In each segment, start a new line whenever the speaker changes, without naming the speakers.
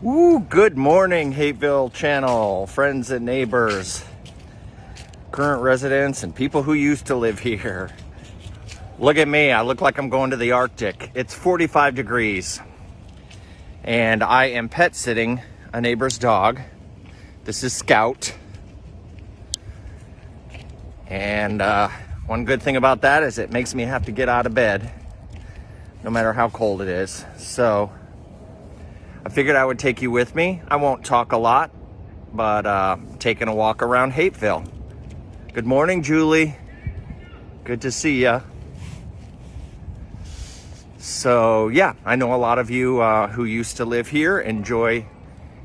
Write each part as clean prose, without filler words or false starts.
Ooh, good morning, Hapeville channel, friends and neighbors, current residents, and people who used to live here. Look at me, I look like I'm going to the Arctic. It's 45 degrees, and I am pet sitting a neighbor's dog. This is Scout. And one good thing about that is it makes me have to get out of bed, no matter how cold it is. So I figured I would take you with me. I won't talk a lot, but taking a walk around Hapeville. Good morning, Julie. Good to see ya. So yeah, I know a lot of you who used to live here enjoy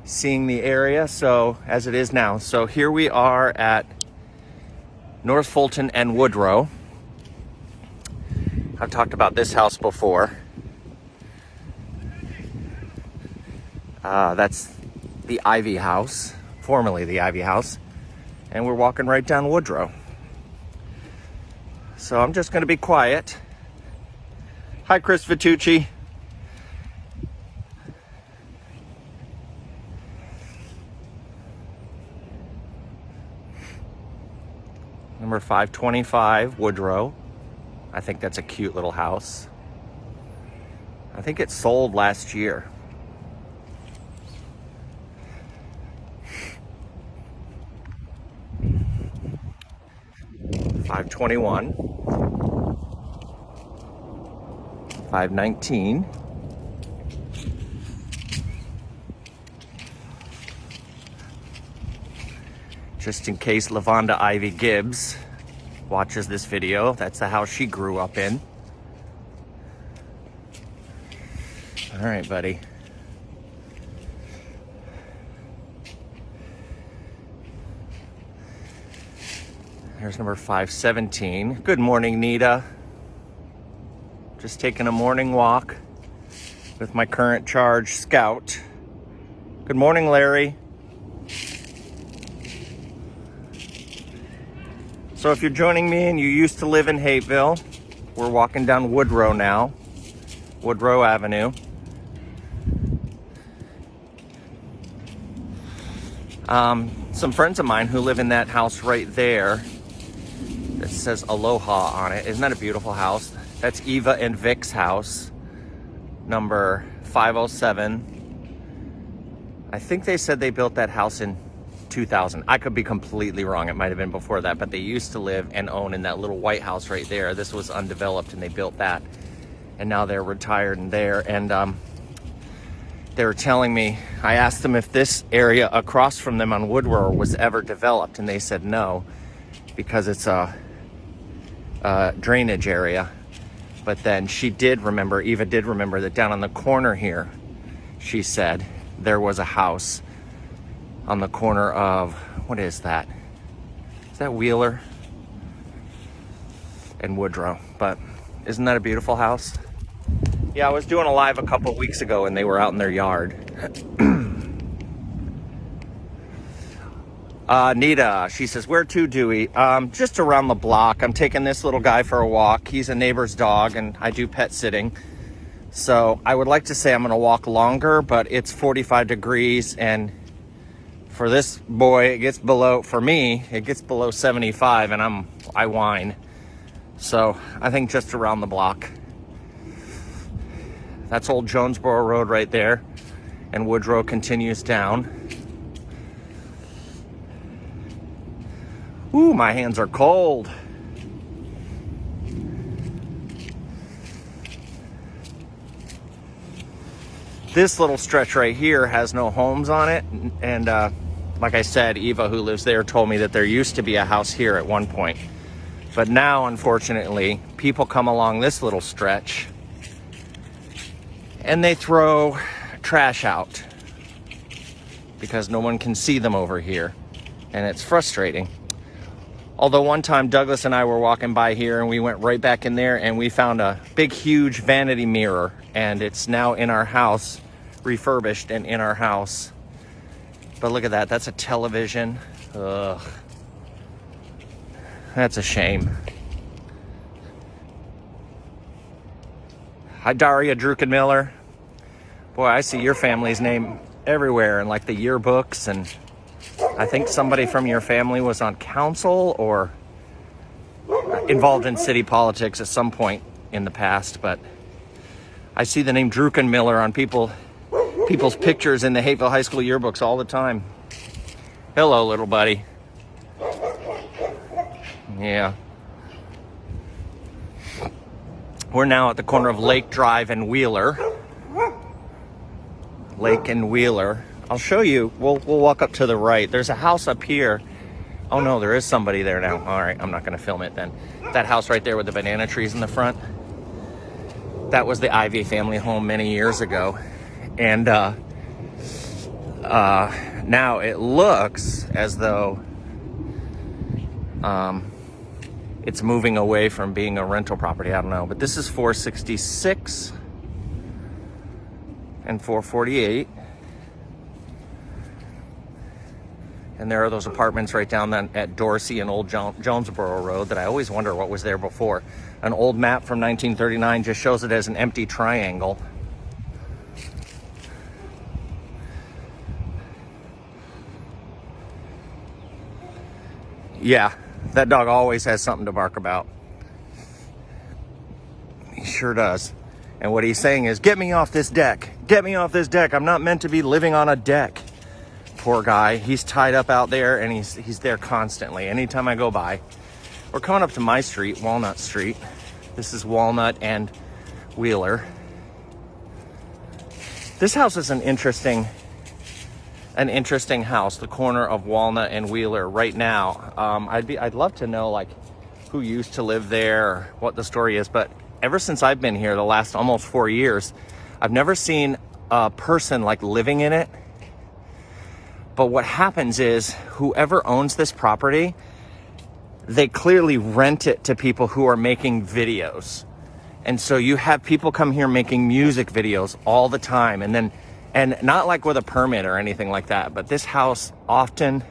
seeing the area, so as it is now. So here we are at North Fulton and Woodrow. I've talked about this house before. That's the Ivy House, formerly the Ivy House, and we're walking right down Woodrow. So I'm just going to be quiet. Hi, Chris Vitucci. Number 525 Woodrow. I think that's a cute little house. I think it sold last year. $521, $519, just in case LaVonda Ivy Gibbs watches this video, that's the house she grew up in. All right, buddy. There's number 517. Good morning, Nita. Just taking a morning walk with my current charge, Scout. Good morning, Larry. So if you're joining me and you used to live in Hapeville, we're walking down Woodrow now, Woodrow Avenue. Some friends of mine who live in that house right there that says Aloha on it. Isn't that a beautiful house? That's Eva and Vic's house, number 507. I think they said they built that house in 2000. I could be completely wrong. It might have been before that, but they used to live and own in that little white house right there. This was undeveloped and they built that. And now they're retired and there. And they were telling me, I asked them if this area across from them on Woodrow was ever developed, and they said no, because it's a drainage area. But then she did remember, Eva did remember that down on the corner here, she said there was a house on the corner of, what is that? Is that Wheeler and Woodrow? But isn't that a beautiful house? Yeah, I was doing a live a couple of weeks ago and they were out in their yard. Nita, she says, where to, Dewey? Just around the block. I'm taking this little guy for a walk. He's a neighbor's dog and I do pet sitting. So I would like to say I'm gonna walk longer, but it's 45 degrees and for this boy, it gets below, for me, it gets below 75 and I whine. So I think just around the block. That's Old Jonesboro Road right there. And Woodrow continues down. Ooh, my hands are cold. This little stretch right here has no homes on it. And like I said, Eva, who lives there, told me that there used to be a house here at one point. But now, unfortunately, people come along this little stretch and they throw trash out because no one can see them over here. And it's frustrating. Although one time Douglas and I were walking by here and we went right back in there and we found a big, huge vanity mirror, and it's now in our house, refurbished and in our house. But look at that, that's a television. Ugh. That's a shame. Hi, Daria Drukenmiller. Boy, I see your family's name everywhere, and like the yearbooks, and I think somebody from your family was on council or involved in city politics at some point in the past. But I see the name Druckenmiller on people's pictures in the Hapeville High School yearbooks all the time. Hello, little buddy. Yeah. We're now at the corner of Lake Drive and Wheeler. Lake and Wheeler. I'll show you. We'll walk up to the right. There's a house up here. Oh no, there is somebody there now. All right, I'm not going to film it then. That house right there with the banana trees in the front. That was the Ivy family home many years ago. And now it looks as though it's moving away from being a rental property. I don't know, but this is 466 and 448. And there are those apartments right down at Dorsey and Old Jonesboro Road that I always wonder what was there before. An old map from 1939 just shows it as an empty triangle. Yeah, that dog always has something to bark about. He sure does. And what he's saying is, get me off this deck. Get me off this deck. I'm not meant to be living on a deck. Poor guy. He's tied up out there, and he's there constantly. Anytime I go by. We're coming up to my street, Walnut Street. This is Walnut and Wheeler. This house is an interesting house, the corner of Walnut and Wheeler right now. I'd love to know like who used to live there, or what the story is, but ever since I've been here the last almost 4 years, I've never seen a person like living in it. But what happens is whoever owns this property, they clearly rent it to people who are making videos. And so you have people come here making music videos all the time, and not like with a permit or anything like that, but this house often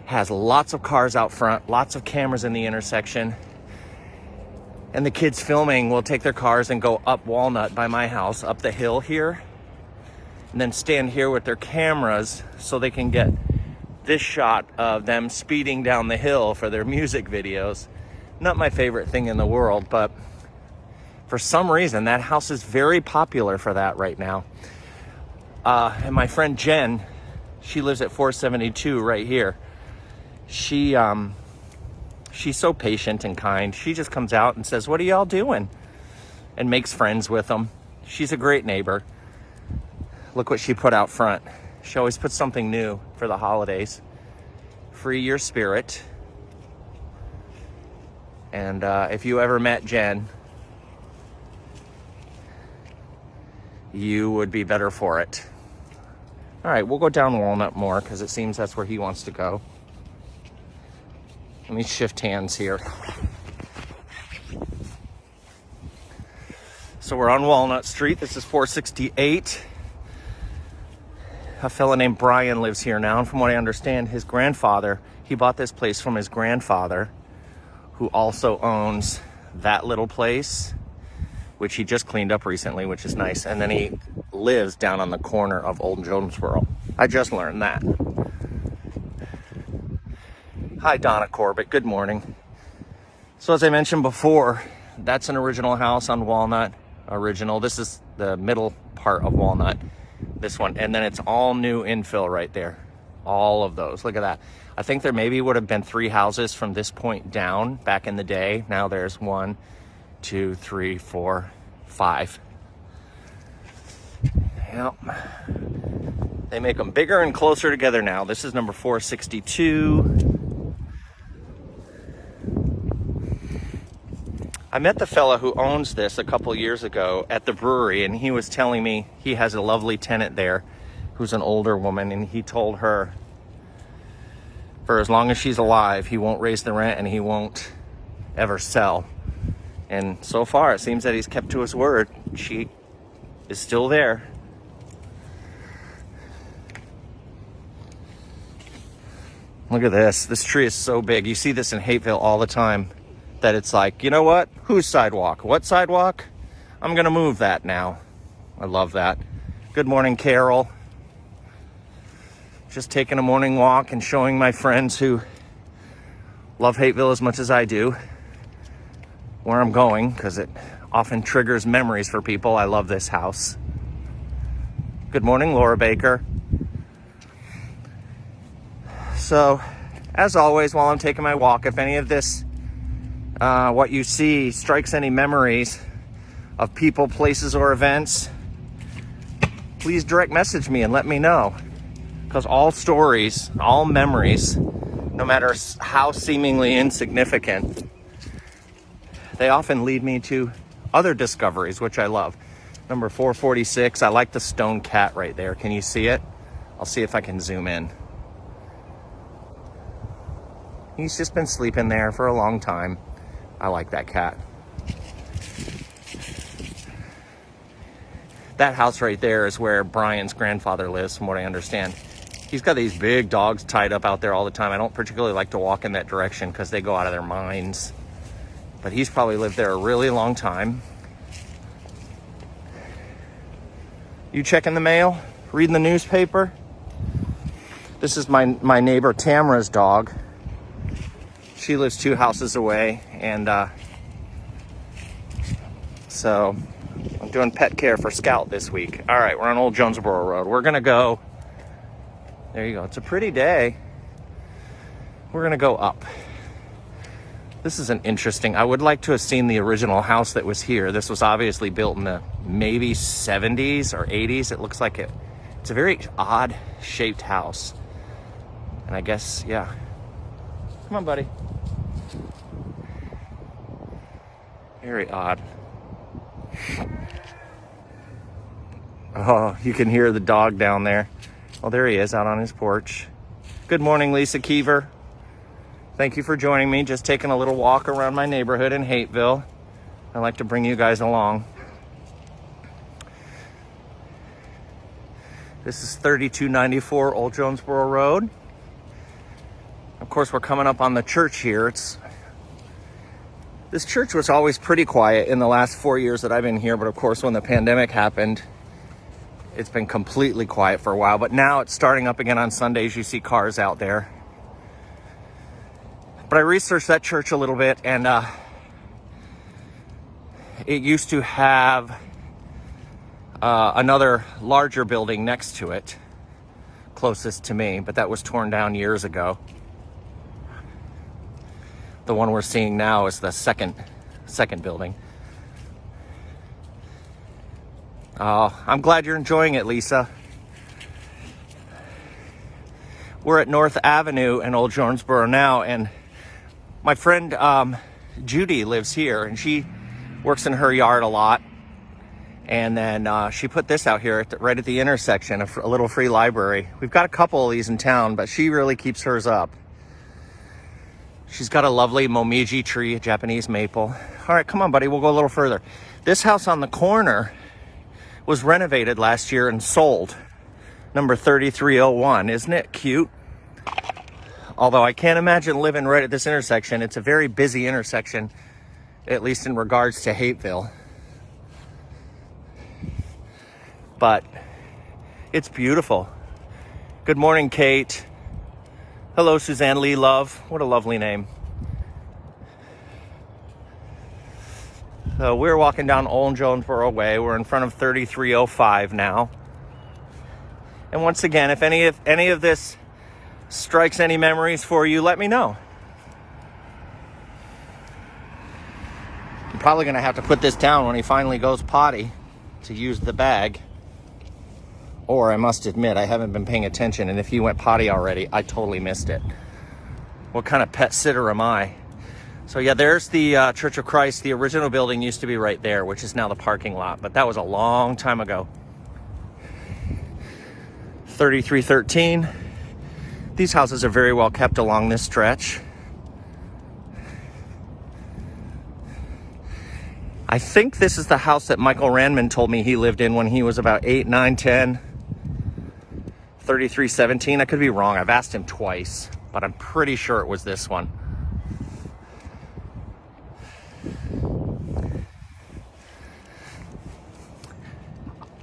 has lots of cars out front, lots of cameras in the intersection. And the kids filming will take their cars and go up Walnut by my house, up the hill here, and then stand here with their cameras so they can get this shot of them speeding down the hill for their music videos. Not my favorite thing in the world, but for some reason that house is very popular for that right now. And my friend Jen, she lives at 472 right here. She's so patient and kind. She just comes out and says, "What are y'all doing?" and makes friends with them. She's a great neighbor. Look what she put out front. She always puts something new for the holidays. Free your spirit. And if you ever met Jen, you would be better for it. All right, we'll go down Walnut more because it seems that's where he wants to go. Let me shift hands here. So we're on Walnut Street. This is 468. A fella named Brian lives here now, and from what I understand, his grandfather, he bought this place from his grandfather, who also owns that little place, which he just cleaned up recently, which is nice. And then he lives down on the corner of Old Jonesboro. I just learned that. Hi, Donna Corbett. Good morning. So as I mentioned before, that's an original house on Walnut. Original. This is the middle part of Walnut. This one. And then it's all new infill right there. All of those. Look at that. I think there maybe would have been 3 houses from this point down back in the day. Now there's 1, 2, 3, 4, 5. Yep. They make them bigger and closer together now. This is number 462. I met the fella who owns this a couple years ago at the brewery, and he was telling me he has a lovely tenant there who's an older woman, and he told her for as long as she's alive, he won't raise the rent and he won't ever sell. And so far, it seems that he's kept to his word. She is still there. Look at this. This tree is so big. You see this in Hapeville all the time. That it's like, you know what? Whose sidewalk? What sidewalk? I'm going to move that now. I love that. Good morning, Carol. Just taking a morning walk and showing my friends who love Hapeville as much as I do where I'm going, because it often triggers memories for people. I love this house. Good morning, Laura Baker. So, as always, while I'm taking my walk, if any of this, what you see, strikes any memories of people, places, or events, please direct message me and let me know. Because all stories, all memories, no matter how seemingly insignificant, they often lead me to other discoveries, which I love. Number 446, I like the stone cat right there. Can you see it? I'll see if I can zoom in. He's just been sleeping there for a long time. I like that cat. That house right there is where Brian's grandfather lives, from what I understand. He's got these big dogs tied up out there all the time. I don't particularly like to walk in that direction because they go out of their minds. But he's probably lived there a really long time. You checking the mail? Reading the newspaper? This is my neighbor Tamara's dog. She lives 2 houses away, and so I'm doing pet care for Scout this week. All right, we're on Old Jonesboro Road. We're gonna go, there you go, it's a pretty day. We're gonna go up. This is an interesting, I would like to have seen the original house that was here. This was obviously built in the maybe 70s or 80s. It looks like it's a very odd shaped house. And I guess, yeah. Come on, buddy. Very odd. Oh, you can hear the dog down there. Oh, there he is out on his porch. Good morning, Lisa Keever. Thank you for joining me. Just taking a little walk around my neighborhood in Hapeville. I like to bring you guys along. This is 3294 Old Jonesboro Road. Of course, we're coming up on the church here. This church was always pretty quiet in the last 4 years that I've been here, but of course, when the pandemic happened, it's been completely quiet for a while. But now it's starting up again on Sundays. You see cars out there. But I researched that church a little bit, and it used to have another larger building next to it, closest to me, but that was torn down years ago. The one we're seeing now is the second building. I'm glad you're enjoying it, Lisa. We're at North Avenue in Old Jonesboro now, and my friend Judy lives here, and she works in her yard a lot. And then she put this out here right at the intersection, a little free library. We've got a couple of these in town, but she really keeps hers up. She's got a lovely momiji tree, a Japanese maple. All right, come on, buddy. We'll go a little further. This house on the corner was renovated last year and sold. Number 3301. Isn't it cute? Although I can't imagine living right at this intersection. It's a very busy intersection, at least in regards to Hapeville. But it's beautiful. Good morning, Kate. Hello, Suzanne Lee Love. What a lovely name. So we're walking down Old Jonesboro Way. We're in front of 3305 now. And once again, if any of this strikes any memories for you, let me know. I'm probably going to have to put this down when he finally goes potty to use the bag. Or I must admit, I haven't been paying attention, and if he went potty already, I totally missed it. What kind of pet sitter am I? So yeah, there's the Church of Christ. The original building used to be right there, which is now the parking lot, but that was a long time ago. 3313. These houses are very well kept along this stretch. I think this is the house that Michael Randman told me he lived in when he was about 8, 9, 10. 3317. I could be wrong. I've asked him twice, but I'm pretty sure it was this one.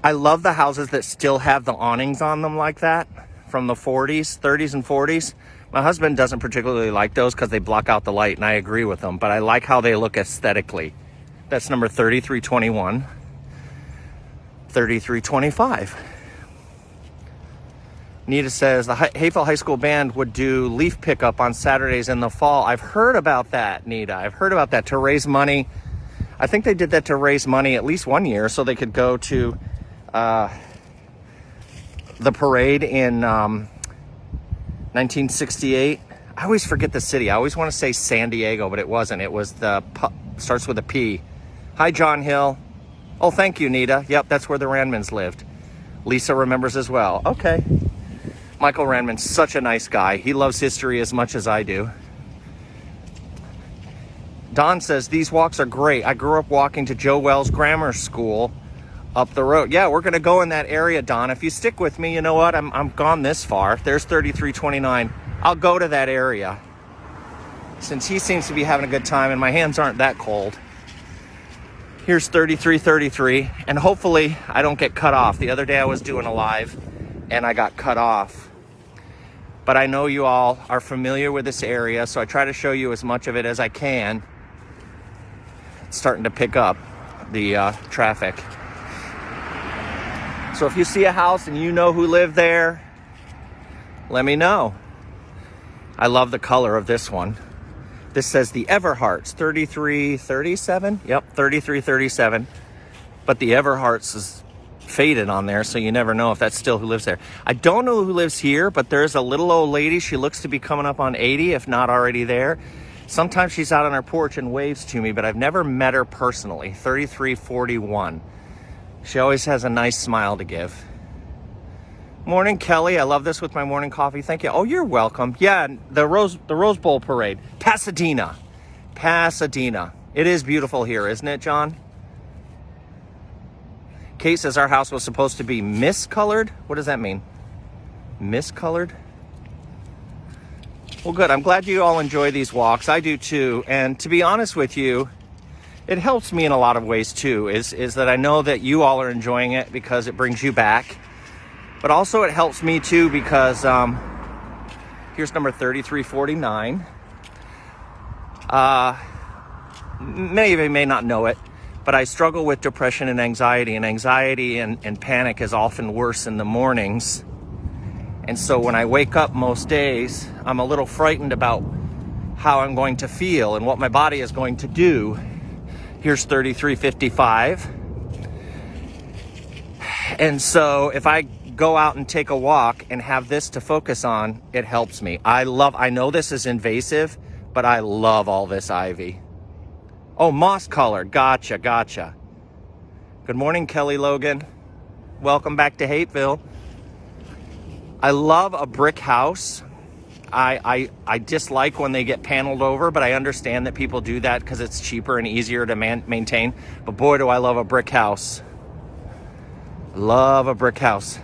I love the houses that still have the awnings on them like that. from the 30s and 40s. My husband doesn't particularly like those because they block out the light, and I agree with him, but I like how they look aesthetically. That's number 3321, 3325. Nita says the Hapeville High School Band would do leaf pickup on Saturdays in the fall. I've heard about that, Nita. I've heard about that to raise money. I think they did that to raise money at least one year so they could go to the parade in 1968. I always forget the city. I always want to say San Diego, but it wasn't. It was starts with a P. Hi, John Hill. Oh, thank you, Nita. Yep, that's where the Randmans lived. Lisa remembers as well. Okay. Michael Randman's such a nice guy. He loves history as much as I do. Don says, these walks are great. I grew up walking to Joe Wells Grammar School up the road. Yeah, we're going to go in that area, Don. If you stick with me, you know what? I'm gone this far. There's 3329. I'll go to that area since he seems to be having a good time and my hands aren't that cold. Here's 3333, and hopefully I don't get cut off. The other day I was doing a live and I got cut off. But I know you all are familiar with this area, so I try to show you as much of it as I can. It's starting to pick up the traffic. So if you see a house and you know who lived there, let me know. I love the color of this one. This says the Everharts, 3337. Yep, 3337. But the Everharts is faded on there, so you never know if that's still who lives there. I don't know who lives here, but there's a little old lady. She looks to be coming up on 80, if not already there. Sometimes she's out on her porch and waves to me, but I've never met her personally. 3341. She always has a nice smile to give. Morning, Kelly. I love this with my morning coffee. Thank you. Oh, you're welcome. Yeah, the Rose Bowl Parade. Pasadena. It is beautiful here, isn't it, John? Kate says our house was supposed to be miscolored. What does that mean? Miscolored? Well, good. I'm glad you all enjoy these walks. I do too. And to be honest with you, it helps me in a lot of ways too, is that I know that you all are enjoying it because it brings you back. But also it helps me too because here's number 3349. Many of you may not know it, but I struggle with depression and anxiety and panic is often worse in the mornings. And so when I wake up most days, I'm a little frightened about how I'm going to feel and what my body is going to do. Here's 3355. And so if I go out and take a walk and have this to focus on, it helps me. I know this is invasive, but I love all this ivy. Oh, moss color. Gotcha. Good morning, Kelly Logan. Welcome back to Hapeville. I love a brick house. I dislike when they get paneled over, but I understand that people do that because it's cheaper and easier to maintain. But boy, do I love a brick house. Love a brick house.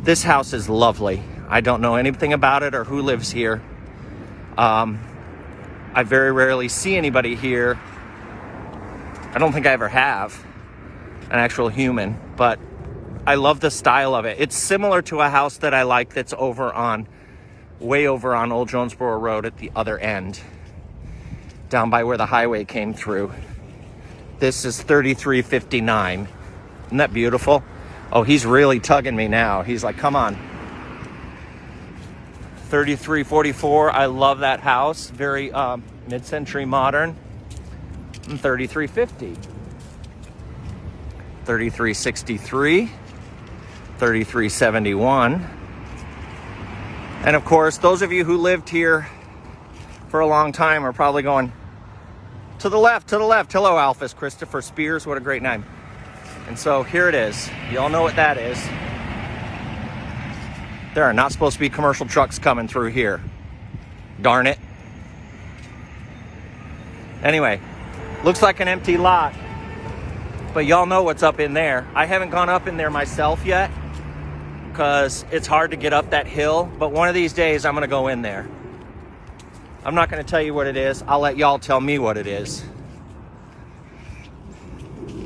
This house is lovely. I don't know anything about it or who lives here. I very rarely see anybody here. I don't think I ever have an actual human, but I love the style of it. It's similar to a house that I like that's way over on Old Jonesboro Road at the other end, down by where the highway came through. This is 3359. Isn't that beautiful? Oh, he's really tugging me now. He's like, come on. 3344. I love that house. Very mid-century modern. And 3350. 3363. 3371. And of course, those of you who lived here for a long time are probably going, to the left. Hello, Alphys Christopher Spears. What a great name. And so here it is. You all know what that is. There are not supposed to be commercial trucks coming through here. Darn it. Anyway, looks like an empty lot. But y'all know what's up in there. I haven't gone up in there myself yet because it's hard to get up that hill. But one of these days, I'm going to go in there. I'm not going to tell you what it is. I'll let y'all tell me what it is.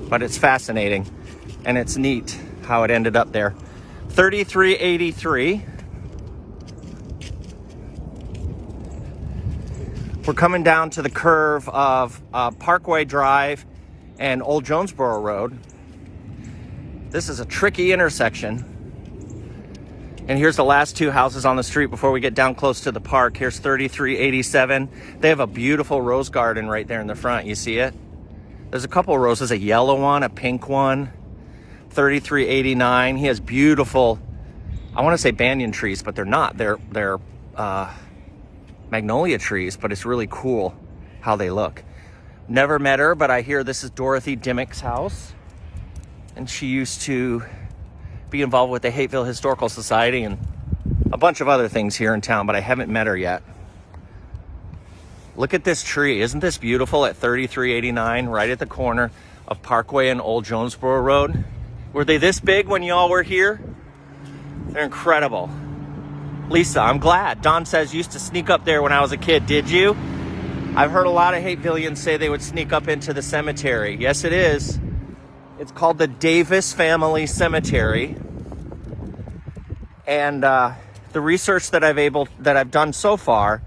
But it's fascinating. And it's neat how it ended up there. 3383. We're coming down to the curve of Parkway Drive and Old Jonesboro Road. This is a tricky intersection. And here's the last two houses on the street before we get down close to the park. Here's 3387. They have a beautiful rose garden right there in the front. You see it? There's a couple of roses, a yellow one, a pink one. 3389. He has beautiful, I want to say banyan trees, but they're not. They're magnolia trees, but it's really cool how they look. Never met her, but I hear this is Dorothy Dimmick's house. And she used to be involved with the Hapeville Historical Society and a bunch of other things here in town, but I haven't met her yet. Look at this tree. Isn't this beautiful at 3389, right at the corner of Parkway and Old Jonesboro Road? Were they this big when y'all were here? They're incredible. Lisa, I'm glad. Don says, used to sneak up there when I was a kid. Did you? I've heard a lot of Hatevillians say they would sneak up into the cemetery. Yes, it is. It's called the Davis Family Cemetery. And the research that I've done so far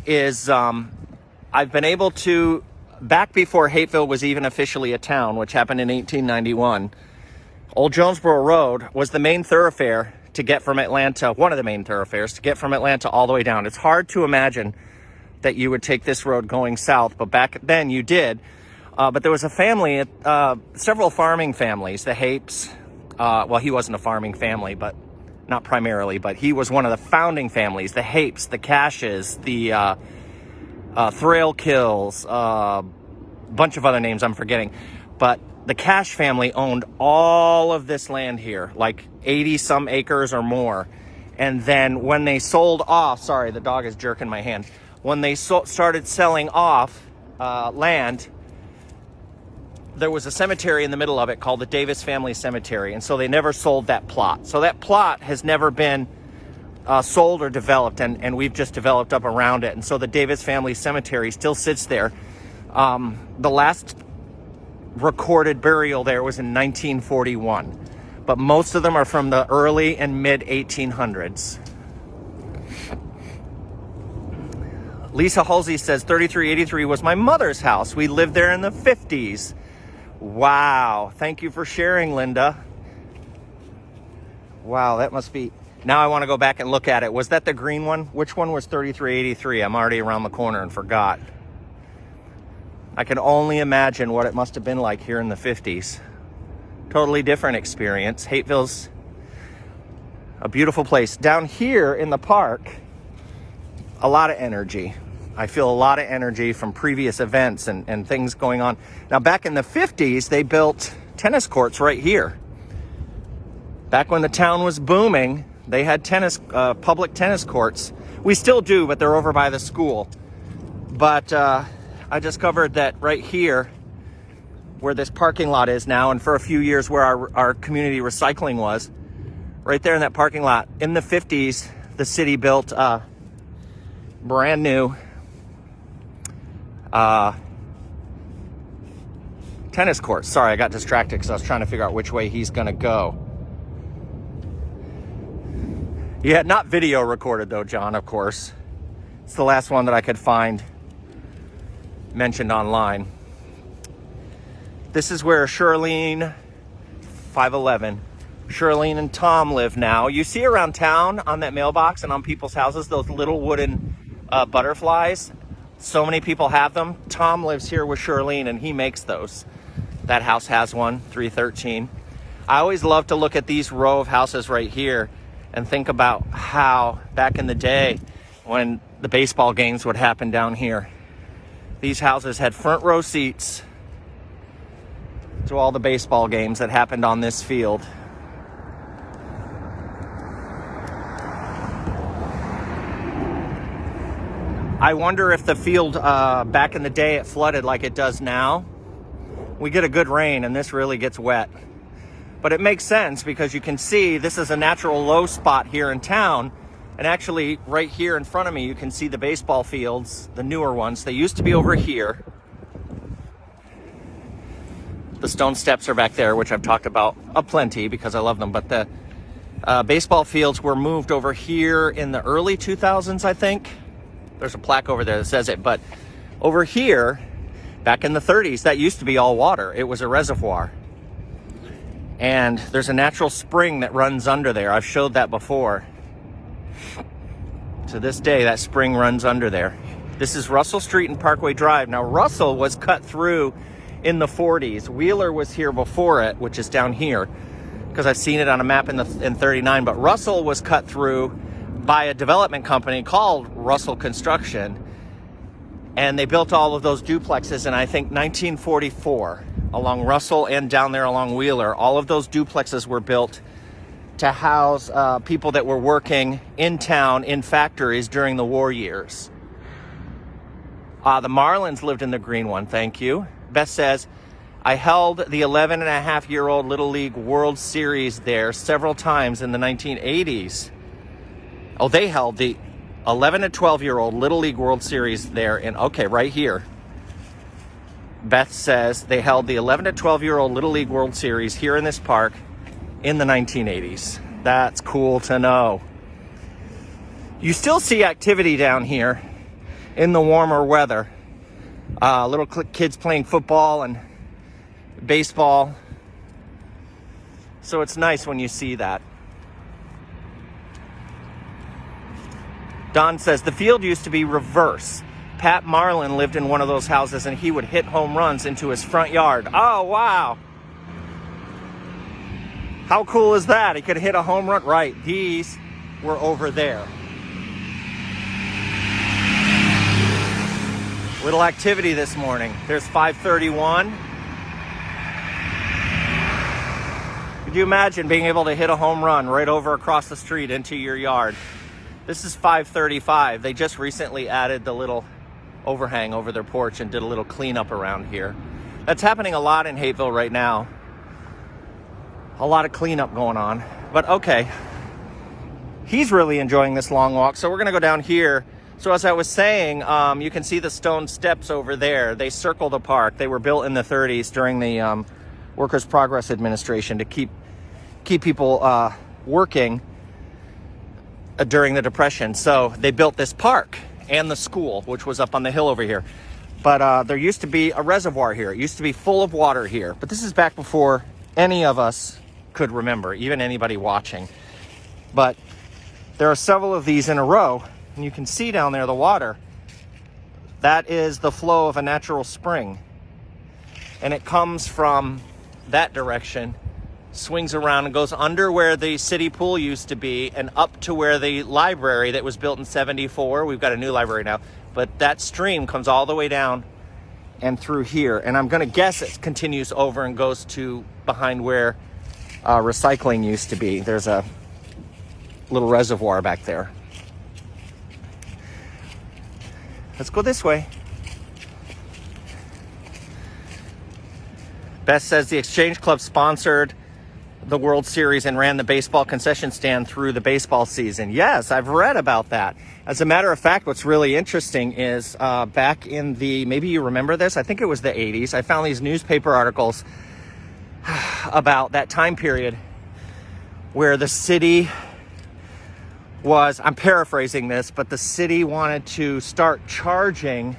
is I've been able to, back before Hapeville was even officially a town, which happened in 1891, Old Jonesboro Road was the main thoroughfare to get from Atlanta, one of the main thoroughfares to get from Atlanta all the way down. It's hard to imagine that you would take this road going south, but back then you did. But there was a family, several farming families, the Hapes. Well, he wasn't a farming family, but not primarily, but he was one of the founding families, the Hapes, the Cashes, the Thrailkills, a bunch of other names I'm forgetting. But the Cash family owned all of this land here, like 80 some acres or more. And then when they sold off, sorry, the dog is jerking my hand. When they started selling off land, there was a cemetery in the middle of it called the Davis Family Cemetery. And so they never sold that plot. So that plot has never been sold or developed, and we've just developed up around it. And so the Davis Family Cemetery still sits there. The last recorded burial there was in 1941, but most of them are from the early and mid 1800s. Lisa Halsey says 3383 was my mother's house. We lived there in the 50s. Wow. Thank you for sharing, Linda. Wow, that must be... Now I want to go back and look at it. Was that the green one? Which one was 3383? I'm already around the corner and forgot. I can only imagine what it must have been like here in the 50s. Totally different experience. Hapeville's a beautiful place. Down here in the park, a lot of energy. I feel a lot of energy from previous events and things going on. Now, back in the 50s, they built tennis courts right here. Back when the town was booming, they had public tennis courts. We still do, but they're over by the school. But I discovered that right here, where this parking lot is now, and for a few years where our community recycling was, right there in that parking lot, in the 50s, the city built brand new tennis courts. Sorry, I got distracted because I was trying to figure out which way he's going to go. Yeah, not video recorded though, John, of course. It's the last one that I could find mentioned online. This is where Shirlene, 511, Shirlene and Tom live now. You see around town on that mailbox and on people's houses, those little wooden butterflies. So many people have them. Tom lives here with Shirlene and he makes those. That house has one, 313. I always love to look at these row of houses right here and think about how back in the day when the baseball games would happen down here, these houses had front row seats to all the baseball games that happened on this field. I wonder if the field back in the day it flooded like it does now. We get a good rain and this really gets wet. But it makes sense because you can see this is a natural low spot here in town. And actually right here in front of me, you can see the baseball fields, the newer ones. They used to be over here. The stone steps are back there, which I've talked about aplenty because I love them. But Baseball fields were moved over here in the early 2000s, I think. There's a plaque over there that says it, but over here, back in the 30s, that used to be all water. It was a reservoir. And there's a natural spring that runs under there. I've showed that before. To this day, that spring runs under there. This is Russell Street and Parkway Drive. Now, Russell was cut through in the 40s. Wheeler was here before it, which is down here, because I've seen it on a map in 39. But Russell was cut through by a development company called Russell Construction. And they built all of those duplexes in, I think, 1944. Along Russell and down there along Wheeler. All of those duplexes were built to house people that were working in town in factories during the war years. The Marlins lived in the green one, thank you. Beth says, I held the 11-and-a-half-year-old Little League World Series there several times in the 1980s. Oh, they held the 11 to 12-year-old Little League World Series there in, okay, right here. Beth says they held the 11 to 12-year-old Little League World Series here in this park in the 1980s. That's cool to know. You still see activity down here in the warmer weather. Little kids playing football and baseball. So it's nice when you see that. Don says the field used to be reverse. Pat Marlin lived in one of those houses, and he would hit home runs into his front yard. Oh, wow. How cool is that? He could hit a home run. Right, these were over there. Little activity this morning. There's 531. Could you imagine being able to hit a home run right over across the street into your yard? This is 535. They just recently added the little overhang over their porch and did a little cleanup around here. That's happening a lot in Hapeville right now. A lot of cleanup going on. But okay, he's really enjoying this long walk, so we're gonna go down here. So as I was saying, you can see the stone steps over there. They circle the park. They were built in the 30s during the Workers' Progress Administration to keep people working during the Depression. So they built this park and the school, which was up on the hill over here. But there used to be a reservoir here. It used to be full of water here. But this is back before any of us could remember, even anybody watching. But there are several of these in a row, and you can see down there the water. That is the flow of a natural spring. And it comes from that direction, swings around and goes under where the city pool used to be and up to where the library that was built in 74. We've got a new library now, but that stream comes all the way down and through here. And I'm going to guess it continues over and goes to behind where recycling used to be. There's a little reservoir back there. Let's go this way. Beth says the Exchange Club sponsored the World Series and ran the baseball concession stand through the baseball season. Yes, I've read about that. As a matter of fact, what's really interesting is back in the, maybe you remember this, I think it was the 80s, I found these newspaper articles about that time period where the city was, I'm paraphrasing this, but the city wanted to start charging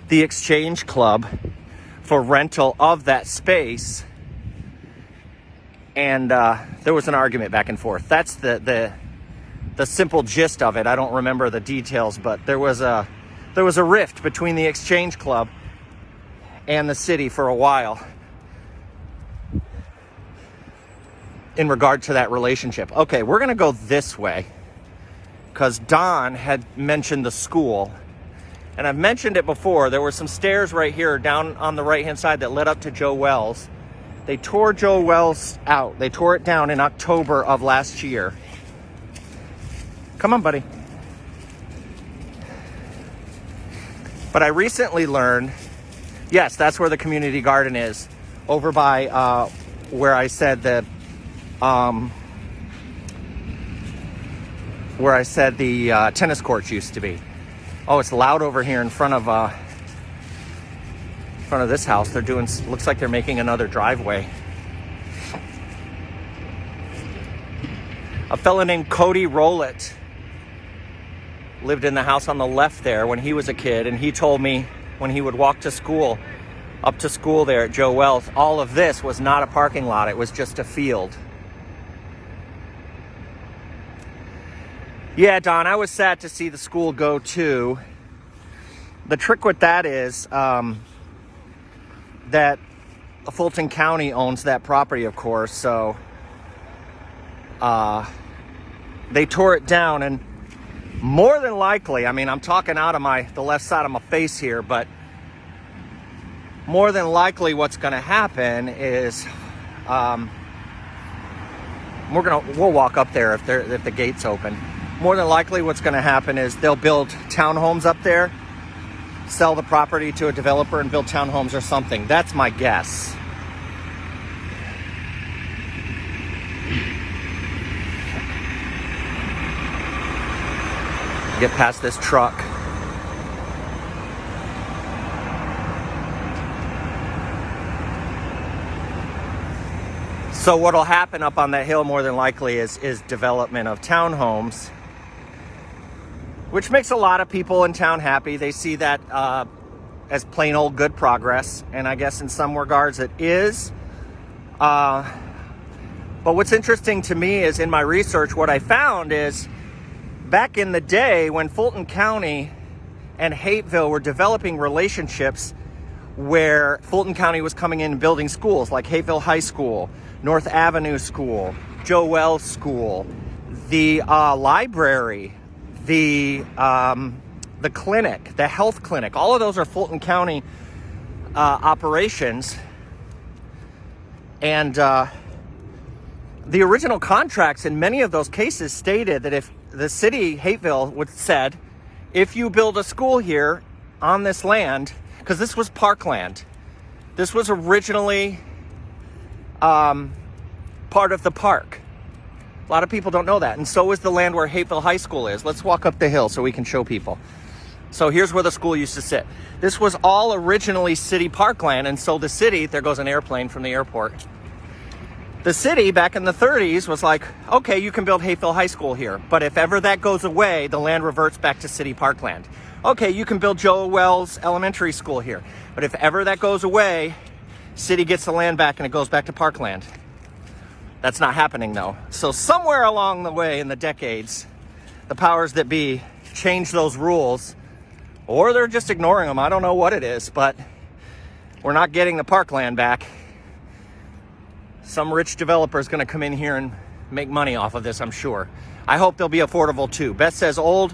the Exchange Club for rental of that space. And there was an argument back and forth. That's the simple gist of it. I don't remember the details, but there was a rift between the Exchange Club and the city for a while in regard to that relationship. Okay, we're gonna go this way because Don had mentioned the school, and I've mentioned it before. There were some stairs right here down on the right-hand side that led up to Joe Wells. They tore Joe Wells out. They tore it down in October of last year. Come on, buddy. But I recently learned, yes, that's where the community garden is, over by where I said that, where I said the tennis courts used to be. Oh, it's loud over here in front of this house. They're doing, looks like they're making another driveway. A fella named Cody Rowlett lived in the house on the left there when he was a kid, and he told me when he would walk to school, up to school there at Joe Wells, all of this was not a parking lot, it was just a field. Yeah, Don, I was sad to see the school go too. The trick with that is that Fulton County owns that property, of course, so they tore it down, and more than likely, I mean, I'm talking out of the left side of my face here, but more than likely what's going to happen is we'll walk up there if the gate's open. More than likely what's going to happen is they'll build townhomes up there, sell the property to a developer and build townhomes or something. That's my guess. Get past this truck. So what'll happen up on that hill more than likely is development of townhomes, which makes a lot of people in town happy. They see that as plain old good progress, and I guess in some regards it is. But what's interesting to me is in my research, what I found is back in the day when Fulton County and Hapeville were developing relationships where Fulton County was coming in and building schools like Hapeville High School, North Avenue School, Joe Wells School, the library, the clinic, the health clinic, all of those are Fulton County operations. And the original contracts in many of those cases stated that if the city, Hapeville, said, if you build a school here on this land, because this was parkland, this was originally part of the park. A lot of people don't know that, and so is the land where Hapeville High School is. Let's walk up the hill so we can show people. So here's where the school used to sit. This was all originally city parkland, and so the city, there goes an airplane from the airport. The city back in the 30s was like, okay, you can build Hapeville High School here, but if ever that goes away, the land reverts back to city parkland. Okay, you can build Joe Wells Elementary School here, but if ever that goes away, city gets the land back and it goes back to parkland. That's not happening though. So somewhere along the way in the decades, the powers that be change those rules, or they're just ignoring them. I don't know what it is, but we're not getting the parkland back. Some rich developer is going to come in here and make money off of this, I'm sure. I hope they'll be affordable too. Beth says on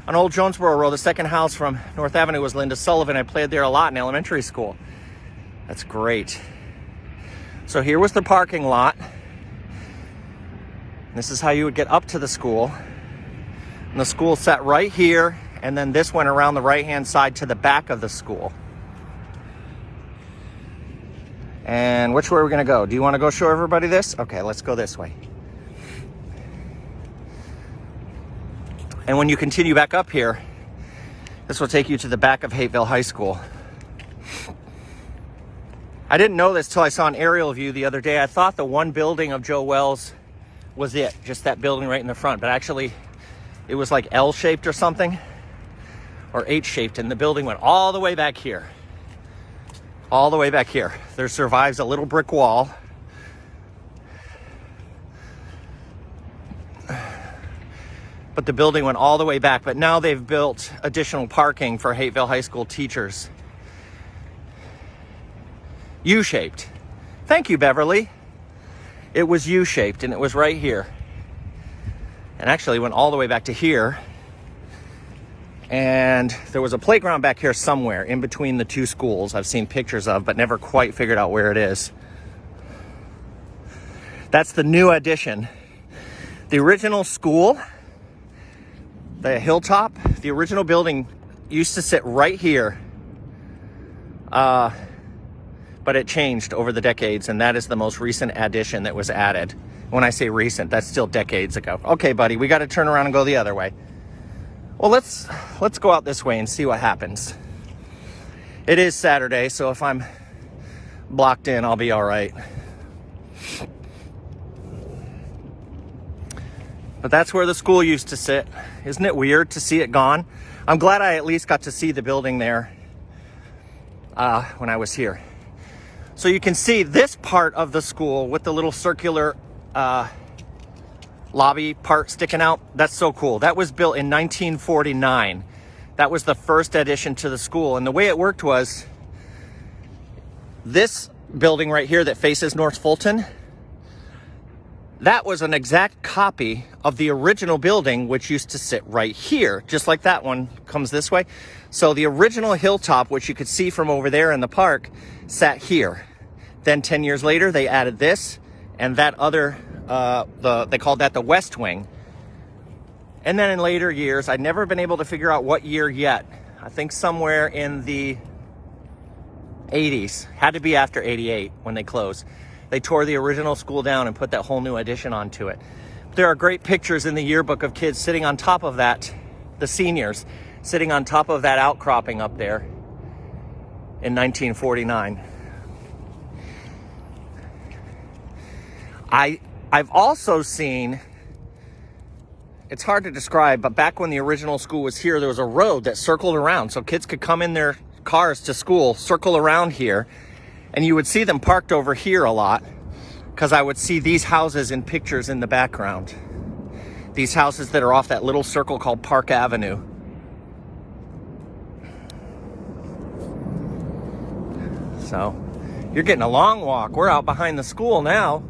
Old Jonesboro Road, the second house from North Avenue was Linda Sullivan. I played there a lot in elementary school. That's great. So here was the parking lot. This is how you would get up to the school. And the school sat right here, and then this went around the right-hand side to the back of the school. And which way are we going to go? Do you want to go show everybody this? Okay, let's go this way. And when you continue back up here, this will take you to the back of Hapeville High School. I didn't know this till I saw an aerial view the other day. I thought the one building of Joe Wells was it, just that building right in the front. But actually, it was like L-shaped or something, or H-shaped, and the building went all the way back here. All the way back here. There survives a little brick wall. But the building went all the way back. But now they've built additional parking for Hapeville High School teachers. U-shaped. Thank you, Beverly. It was U-shaped, and it was right here. And actually went all the way back to here. And there was a playground back here somewhere in between the two schools I've seen pictures of, but never quite figured out where it is. That's the new addition. The original school, the hilltop, the original building used to sit right here. But it changed over the decades, and that is the most recent addition that was added. When I say recent, that's still decades ago. Okay, buddy, we got to turn around and go the other way. Well, let's go out this way and see what happens. It is Saturday, so if I'm blocked in, I'll be all right. But that's where the school used to sit. Isn't it weird to see it gone? I'm glad I at least got to see the building there when I was here. So you can see this part of the school with the little circular lobby part sticking out. That's so cool. That was built in 1949. That was the first addition to the school. And the way it worked was this building right here that faces North Fulton, that was an exact copy of the original building, which used to sit right here, just like that one comes this way. So the original hilltop, which you could see from over there in the park, sat here. Then 10 years later, they added this and that other, they called that the West Wing. And then in later years, I'd never been able to figure out what year yet. I think somewhere in the 80s, had to be after 88 when they closed. They tore the original school down and put that whole new addition onto it. There are great pictures in the yearbook of kids sitting on top of that, the seniors, sitting on top of that outcropping up there in 1949. I've also seen, it's hard to describe, but back when the original school was here, there was a road that circled around so kids could come in their cars to school, circle around here, and you would see them parked over here a lot because I would see these houses in pictures in the background. These houses that are off that little circle called Park Avenue. So you're getting a long walk. We're out behind the school now.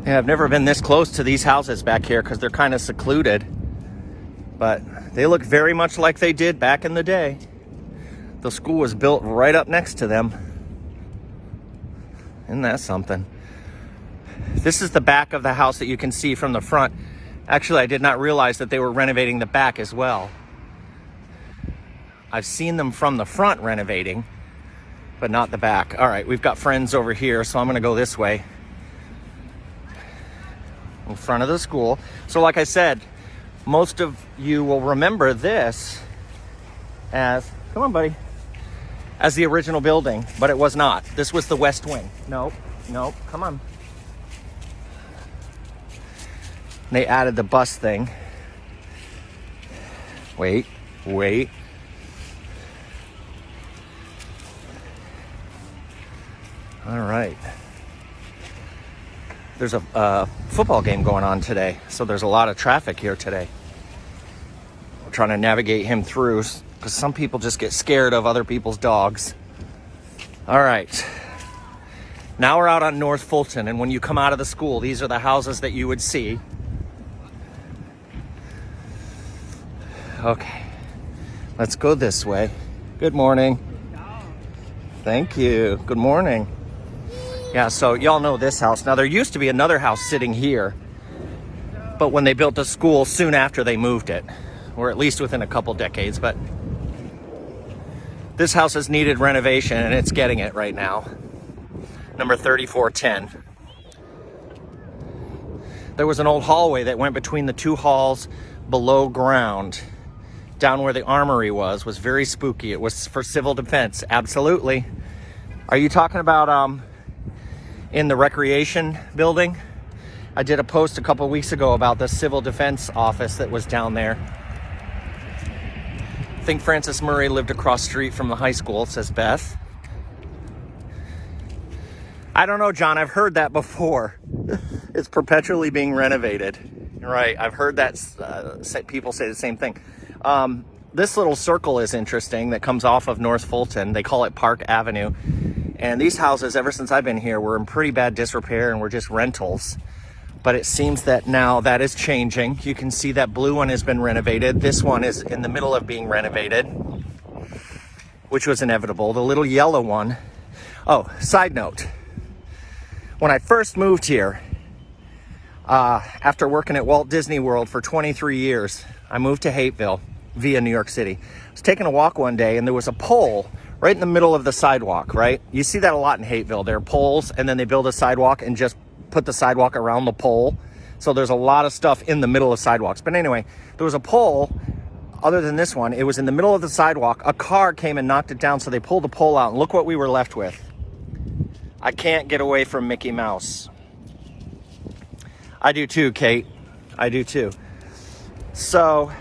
Yeah, I've never been this close to these houses back here because they're kind of secluded. But they look very much like they did back in the day. The school was built right up next to them. Isn't that something? This is the back of the house that you can see from the front. Actually, I did not realize that they were renovating the back as well. I've seen them from the front renovating, but not the back. All right, we've got friends over here, so I'm gonna go this way. In front of the school. So like I said, most of you will remember this as, come on buddy, as the original building, but it was not. This was the West Wing. Nope, come on. They added the bus thing. Wait. All right. There's a football game going on today, so there's a lot of traffic here today. We're trying to navigate him through because some people just get scared of other people's dogs. All right. Now we're out on North Fulton, and when you come out of the school, these are the houses that you would see. Okay. Let's go this way. Good morning. Thank you. Good morning. Yeah, so y'all know this house. Now, there used to be another house sitting here, but when they built the school, soon after they moved it, or at least within a couple decades, but this house has needed renovation, and it's getting it right now. Number 3410. There was an old hallway that went between the two halls below ground, down where the armory was very spooky. It was for civil defense, absolutely. Are you talking about, in the recreation building? I did a post a couple weeks ago about the civil defense office that was down there. I think Francis Murray lived across the street from the high school, says Beth. I don't know, John, I've heard that before. It's perpetually being renovated. Right, I've heard that people say the same thing. This little circle is interesting that comes off of North Fulton. They call it Park Avenue. And these houses, ever since I've been here, were in pretty bad disrepair and were just rentals. But it seems that now that is changing. You can see that blue one has been renovated. This one is in the middle of being renovated, which was inevitable. The little yellow one. Oh, side note. When I first moved here, after working at Walt Disney World for 23 years, I moved to Hapeville via New York City. I was taking a walk one day and there was a pole right in the middle of the sidewalk, right? You see that a lot in Hapeville. There are poles and then they build a sidewalk and just put the sidewalk around the pole. So there's a lot of stuff in the middle of sidewalks. But anyway, there was a pole, other than this one, it was in the middle of the sidewalk. A car came and knocked it down, so they pulled the pole out and look what we were left with. I can't get away from Mickey Mouse. I do too, Kate. I do too. So,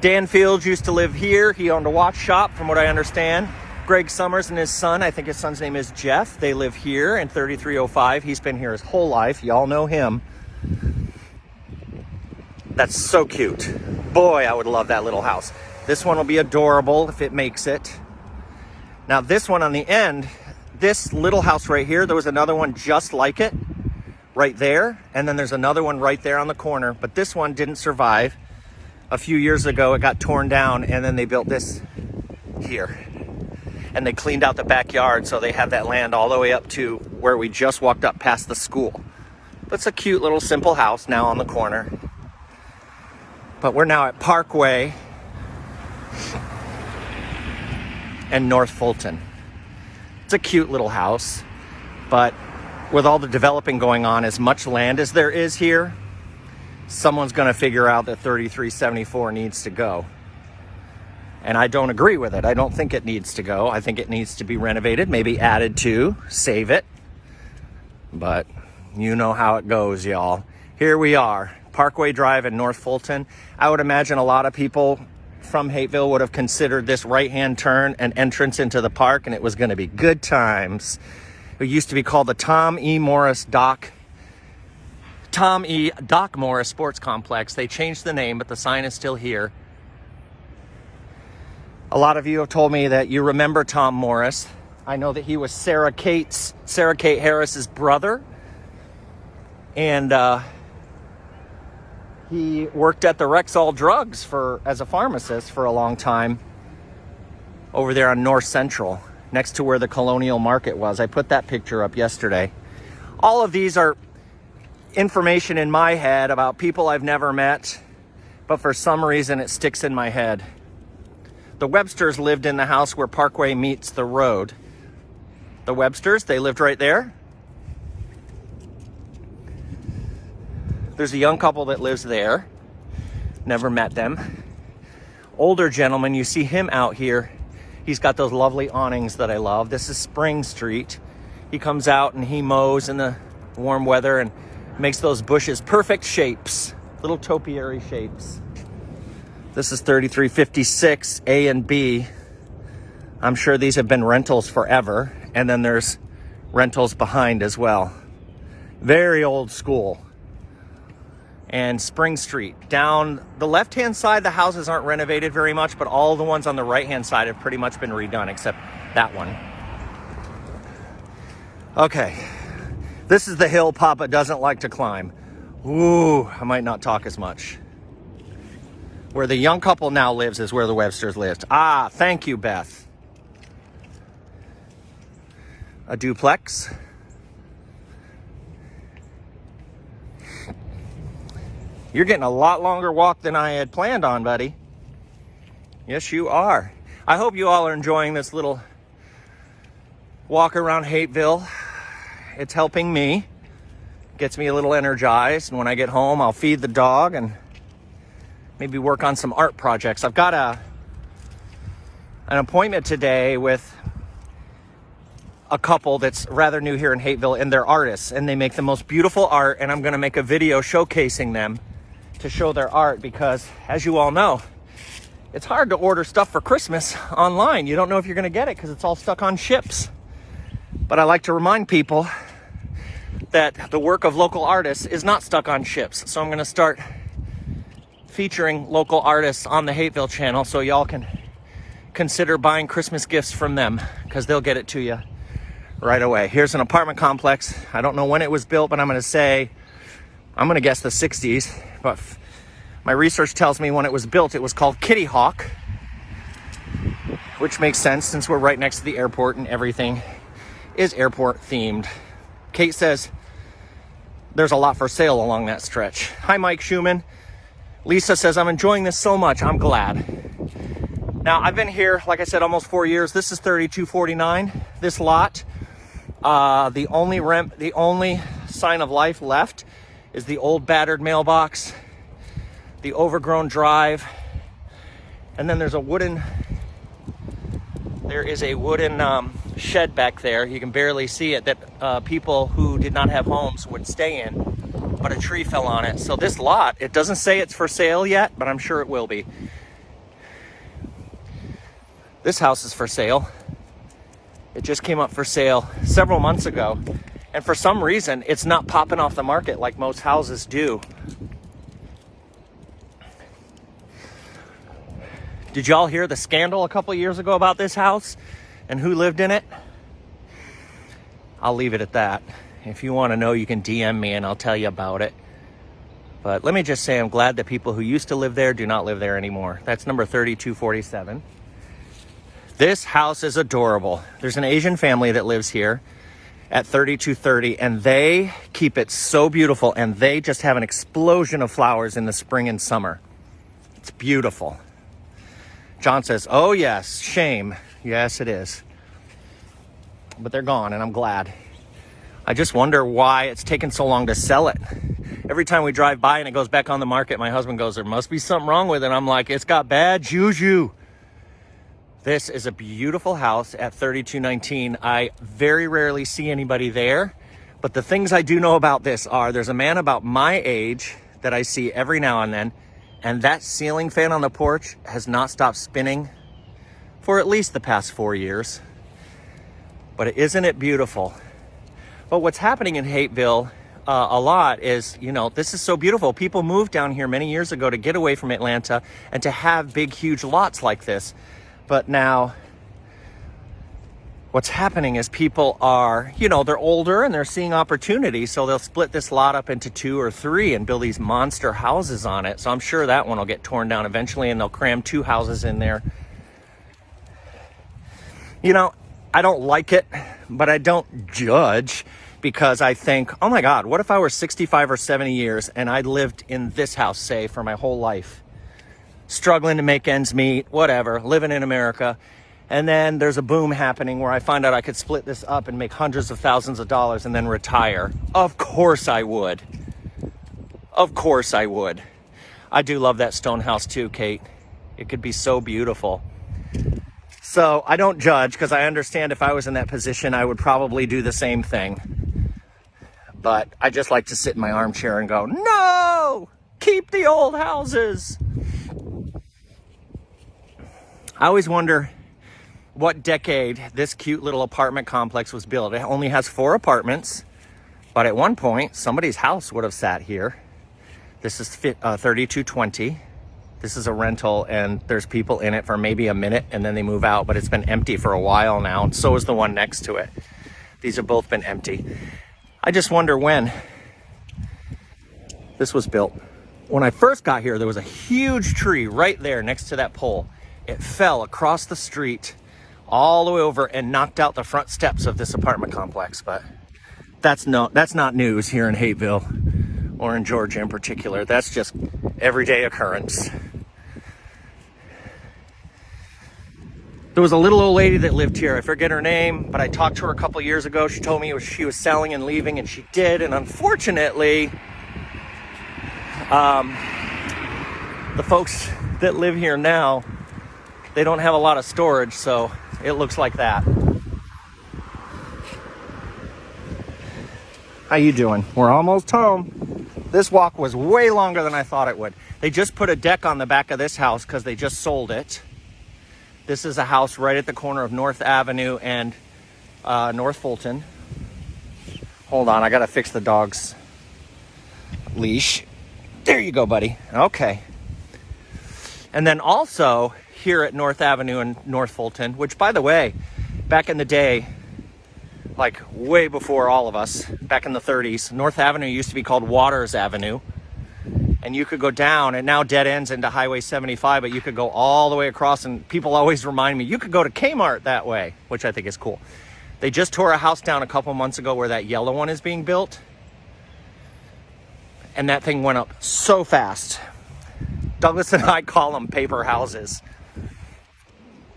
Dan Fields used to live here. He owned a watch shop, from what I understand. Greg Summers and his son, I think his son's name is Jeff. They live here in 3305. He's been here his whole life. Y'all know him. That's so cute. Boy, I would love that little house. This one will be adorable if it makes it. Now this one on the end, this little house right here, there was another one just like it right there. And then there's another one right there on the corner. But this one didn't survive. A few years ago, it got torn down and then they built this here. And they cleaned out the backyard, so they have that land all the way up to where we just walked up past the school. It's a cute little simple house now on the corner. But we're now at Parkway and North Fulton. It's a cute little house, but with all the developing going on, as much land as there is here, someone's gonna figure out that 3374 needs to go. And I don't agree with it. I don't think it needs to go. I think it needs to be renovated, maybe added to, save it. But you know how it goes, y'all. Here we are, Parkway Drive in North Fulton. I would imagine a lot of people from Hapeville would have considered this right-hand turn an entrance into the park, and it was going to be good times. It used to be called the Tom E. Doc Morris Sports Complex. They changed the name, but the sign is still here. A lot of you have told me that you remember Tom Morris. I know that he was Sarah Kate Harris's brother. And he worked at the Rexall Drugs as a pharmacist for a long time over there on North Central, next to where the Colonial Market was. I put that picture up yesterday. All of these are information in my head about people I've never met, but for some reason it sticks in my head. The Websters lived in the house where Parkway meets the road. The Websters, they lived right there. There's a young couple that lives there. Never met them. Older gentleman, you see him out here. He's got those lovely awnings that I love. This is Spring Street. He comes out and he mows in the warm weather and makes those bushes perfect shapes, little topiary shapes. This is 3356 A and B. I'm sure these have been rentals forever. And then there's rentals behind as well. Very old school. And Spring Street. Down the left-hand side, the houses aren't renovated very much, but all the ones on the right-hand side have pretty much been redone, except that one. Okay. This is the hill Papa doesn't like to climb. Ooh, I might not talk as much. Where the young couple now lives is where the Websters lived. Ah, thank you, Beth. A duplex. You're getting a lot longer walk than I had planned on, buddy. Yes, you are. I hope you all are enjoying this little walk around Hapeville. It's helping me. Gets me a little energized. And when I get home, I'll feed the dog and maybe work on some art projects. I've got an appointment today with a couple that's rather new here in Hapeville, and they're artists, and they make the most beautiful art, and I'm going to make a video showcasing them to show their art because, as you all know, it's hard to order stuff for Christmas online. You don't know if you're going to get it because it's all stuck on ships. But I like to remind people that the work of local artists is not stuck on ships. So I'm going to start featuring local artists on the Hapeville channel so y'all can consider buying Christmas gifts from them because they'll get it to you right away. Here's an apartment complex. I don't know when it was built, but I'm going to guess the 60s. But my research tells me when it was built, it was called Kitty Hawk, which makes sense since we're right next to the airport and everything is airport themed. Kate says there's a lot for sale along that stretch. Hi, Mike Schumann. Lisa says, I'm enjoying this so much. I'm glad. Now, I've been here, like I said, almost 4 years. This is 3249, this lot. The only sign of life left is the old battered mailbox, the overgrown drive, and then there is a wooden shed back there. You can barely see it, that people who did not have homes would stay in, but a tree fell on it. So this lot, it doesn't say it's for sale yet, but I'm sure it will be. This house is for sale. It just came up for sale several months ago, and for some reason it's not popping off the market like most houses do. Did y'all hear the scandal a couple years ago about this house and who lived in it? I'll leave it at that. If you want to know, you can DM me and I'll tell you about it. But let me just say, I'm glad that people who used to live there do not live there anymore. That's number 3247. This house is adorable. There's an Asian family that lives here at 3230, and they keep it so beautiful, and they just have an explosion of flowers in the spring and summer. It's beautiful. John says, oh yes, shame. Yes, it is. But they're gone, and I'm glad. I just wonder why it's taken so long to sell it. Every time we drive by and it goes back on the market, my husband goes, there must be something wrong with it. I'm like, it's got bad juju. This is a beautiful house at 3219. I very rarely see anybody there, but the things I do know about this are there's a man about my age that I see every now and then, and that ceiling fan on the porch has not stopped spinning for at least the past 4 years. But isn't it beautiful? But what's happening in Hapeville a lot is, you know, this is so beautiful. People moved down here many years ago to get away from Atlanta and to have big, huge lots like this. But now what's happening is people are, you know, they're older and they're seeing opportunity. So they'll split this lot up into 2 or 3 and build these monster houses on it. So I'm sure that one will get torn down eventually, and they'll cram 2 houses in there. You know, I don't like it, but I don't judge, because I think, oh my God, what if I were 65 or 70 years and I lived in this house, say, for my whole life, struggling to make ends meet, whatever, living in America. And then there's a boom happening where I find out I could split this up and make hundreds of thousands of dollars and then retire. Of course I would. Of course I would. I do love that stone house too, Kate. It could be so beautiful. So I don't judge, because I understand if I was in that position, I would probably do the same thing. But I just like to sit in my armchair and go, no, keep the old houses. I always wonder what decade this cute little apartment complex was built. It only has 4 apartments, but at one point, somebody's house would have sat here. This is 3220. This is a rental, and there's people in it for maybe a minute, and then they move out, but it's been empty for a while now, and so is the one next to it. These have both been empty. I just wonder when this was built. When I first got here, there was a huge tree right there next to that pole. It fell across the street all the way over and knocked out the front steps of this apartment complex. But that's not news here in Hapeville, or in Georgia in particular. That's just everyday occurrence. There was a little old lady that lived here. I forget her name, but I talked to her a couple years ago. She told me she was selling and leaving, and she did. And unfortunately, the folks that live here now, they don't have a lot of storage, so it looks like that. How you doing? We're almost home. This walk was way longer than I thought it would. They just put a deck on the back of this house because they just sold it. This is a house right at the corner of North Avenue and North Fulton. Hold on, I gotta fix the dog's leash. There you go, buddy. Okay. And then also here at North Avenue and North Fulton, which, by the way, back in the day, like way before all of us, back in the 30s, North Avenue used to be called Waters Avenue. And you could go down, and now dead ends into Highway 75, but you could go all the way across, and people always remind me, you could go to Kmart that way, which I think is cool. They just tore a house down a couple months ago where that yellow one is being built. And that thing went up so fast. Douglas and I call them paper houses.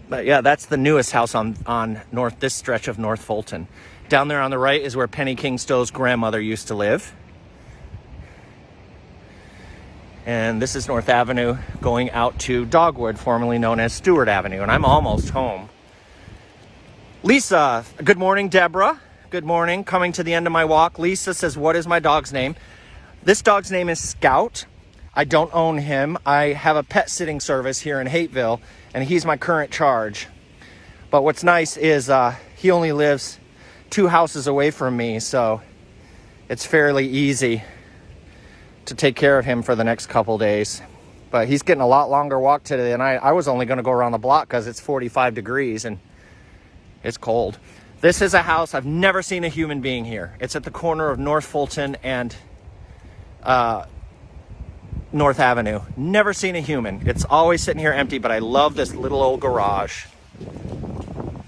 But yeah, that's the newest house on this stretch of North Fulton. Down there on the right is where Penny King Stowe's grandmother used to live. And this is North Avenue going out to Dogwood, formerly known as Stewart Avenue. And I'm almost home. Lisa, good morning. Deborah, good morning. Coming to the end of my walk. Lisa says, what is my dog's name? This dog's name is Scout. I don't own him. I have a pet sitting service here in Hapeville, and he's my current charge. But what's nice is he only lives 2 houses away from me, so it's fairly easy to take care of him for the next couple days. But he's getting a lot longer walk today than I was only going to go around the block because it's 45 degrees and it's cold. This is a house. I've never seen a human being here. It's at the corner of North Fulton and North Avenue. Never seen a human. It's always sitting here empty, but I love this little old garage. Isn't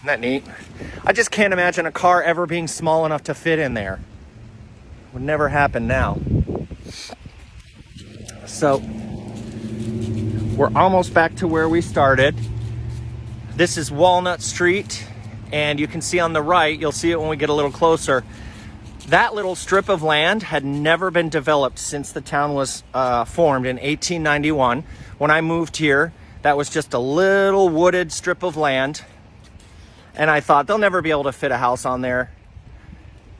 that neat? I just can't imagine a car ever being small enough to fit in there. Would never happen now. So we're almost back to where we started. This is Walnut Street, and you can see on the right, you'll see it when we get a little closer, that little strip of land had never been developed since the town was formed in 1891. When I moved here, that was just a little wooded strip of land, and I thought they'll never be able to fit a house on there.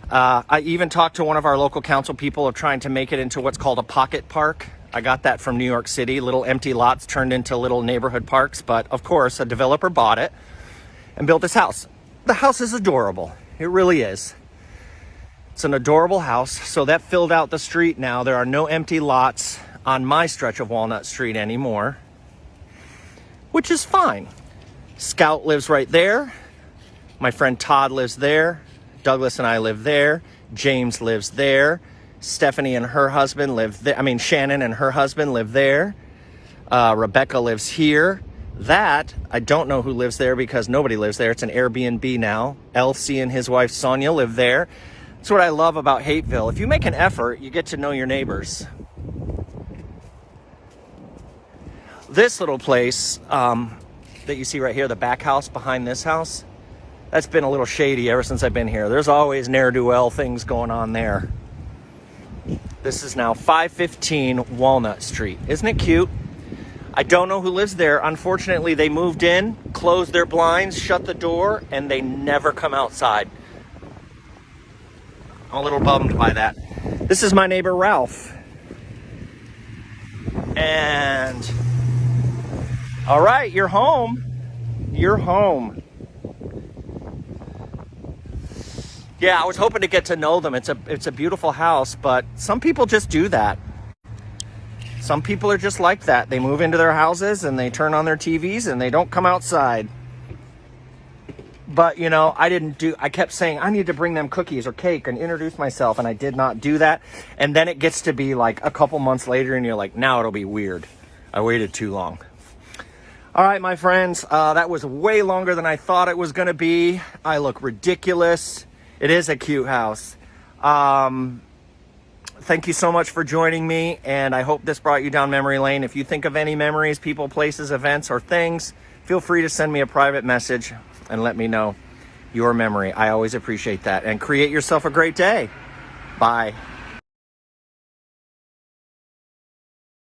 I even talked to one of our local council people of trying to make it into what's called a pocket park. I got that from New York City, little empty lots turned into little neighborhood parks. But of course, a developer bought it and built this house. The house is adorable. It really is. It's an adorable house. So that filled out the street now. There are no empty lots on my stretch of Walnut Street anymore, which is fine. Scout lives right there. My friend Todd lives there. Douglas and I live there. James lives there. Stephanie and her husband live there. Shannon and her husband live there. Rebecca lives here. That, I don't know who lives there because nobody lives there. It's an Airbnb now. Elsie and his wife Sonia live there. That's what I love about Hapeville. If you make an effort, you get to know your neighbors. This little place that you see right here, the back house behind this house, that's been a little shady ever since I've been here. There's always ne'er-do-well things going on there. This is now 515 Walnut Street. Isn't it cute? I don't know who lives there. Unfortunately, they moved in, closed their blinds, shut the door, and they never come outside. I'm a little bummed by that. This is my neighbor, Ralph. And, all right, you're home. You're home. Yeah, I was hoping to get to know them. It's a beautiful house, but some people just do that. Some people are just like that. They move into their houses and they turn on their TVs and they don't come outside. But, I kept saying, I need to bring them cookies or cake and introduce myself, and I did not do that. And then it gets to be like a couple months later and you're like, now it'll be weird. I waited too long. All right, my friends, that was way longer than I thought it was going to be. I look ridiculous. It is a cute house. Thank you so much for joining me, and I hope this brought you down memory lane. If you think of any memories, people, places, events, or things, feel free to send me a private message and let me know your memory. I always appreciate that. And create yourself a great day. Bye.